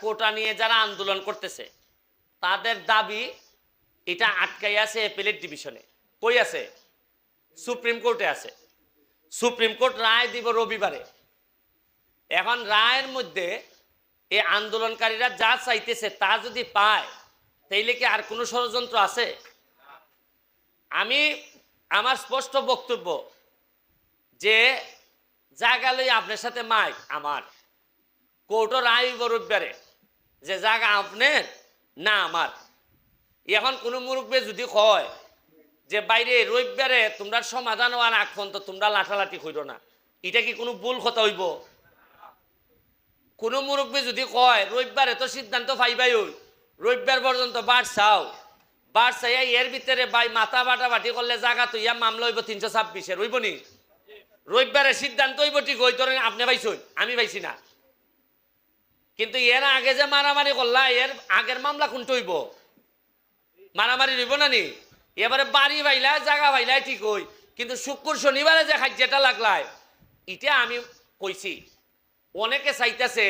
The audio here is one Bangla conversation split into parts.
কোটা নিয়ে যারা আন্দোলন করতেছে তাদের দাবি এটা আটকাই আছে অ্যাপেলেট ডিভিশনে। কই আছে? সুপ্রিম কোর্টে আছে। সুপ্রিম কোর্ট রায় দিব রবিবারে। এখন রায়ের মধ্যে এই আন্দোলনকারীরা যা চাইতেছে তা যদি পায় তাইলে কি আর কোনো ষড়যন্ত্র আছে? আমি আমার স্পষ্ট বক্তব্য যে জায়গা লই আপনার সাথে মাইক আমার কোর্টও রায় রবিবারে যে জায়গা আপনার না আমার। এখন কোনো মুরব্বী যদি কয় যে বাইরে রবিবারে তোমরা সমাধান হওয়ার আগ পর্যন্ত তোমরা লাঠালাঠি কইরো না, এটা কি কোনো ভুল কথা হইব? কোনো মুরব্বী যদি কয় রবিবারে তো সিদ্ধান্ত পাইবাই ওই রবিবার পর্যন্ত বার চাইয়া এর ভিতরে বাই মাথা বাটাবাটি করলে জায়গা তো ইয়া মামলা হইব 326-এর হইব নি? রবিবারে সিদ্ধান্ত হইব ঠিক ওই ধরেন আপনি পাইছই আমি পাইছি না, কিন্তু এর আগে যে মারামারি করলা এর আগের মামলা কোনটা হইব? মারামারি হইব না নি? এবারে বাড়ি পাইলা জায়গা পাইলাই ঠিক হই, কিন্তু শুক্র শনিবারে যে খাদ্যটা লাগলায় এটা আমি কইছি অনেকে চাইতেছে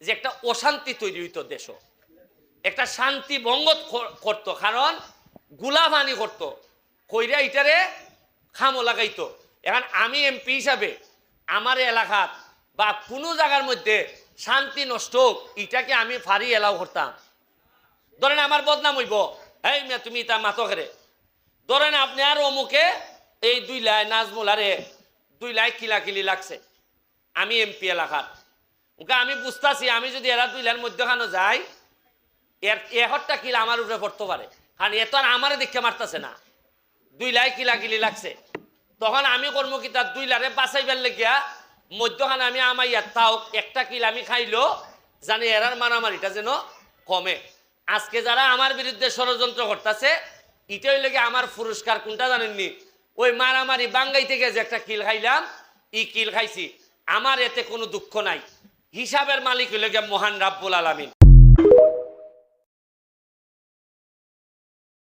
যে একটা অশান্তি তৈরি হইতো, দেশ একটা শান্তি ভঙ্গ করতো, কারণ গুলাবানি করতো কইরা ইটারে খামো লাগাইতো। এখন আমি এমপি হিসাবে আমার এলাকাত বা কোনো জায়গার মধ্যে শান্তি নষ্ট হোক এটাকে আমি ফারি এলাও করতাম? ধরেন আমার বদনাম হইব, এই মেয়ে তুমি তা মাতো খেরে ধরেন আপনি আর অমুকে এই 2 লাই নাজমুল আরে 2 লাই কিলাকিলি লাগছে, আমি এমপি এলাকার ওকে আমি বুঝতেছি আমি যদি এরা 2 লাইনের মধ্যখানে যাই এর এহরটা কিলা আমার উপরে পড়তে পারে, কারণ এত আর আমারে দেখে মারতেছে না, 2 লাই কিলাকিলি লাগছে। তখন আমি কর্ম কি তার 2 লারে বাঁচাইবার লেগিয়া মধ্যখানে আমি আমাইয়া তাও একটা কিল আমি খাইলো জানি এরার মারামারিটা যেন কমে। আজকে যারা আমার বিরুদ্ধে ষড়যন্ত্র করতেছে এটাই লেগে আমার পুরস্কার কোনটা জানেননি? ওই মারামারি বাঙ্গাই থেকে যে একটা কিল খাইলাম ই কিল খাইছি, আমার এতে কোনো দুঃখ নাই। হিসাবের মালিক হইলে মহান রাব্বুল আলামিন।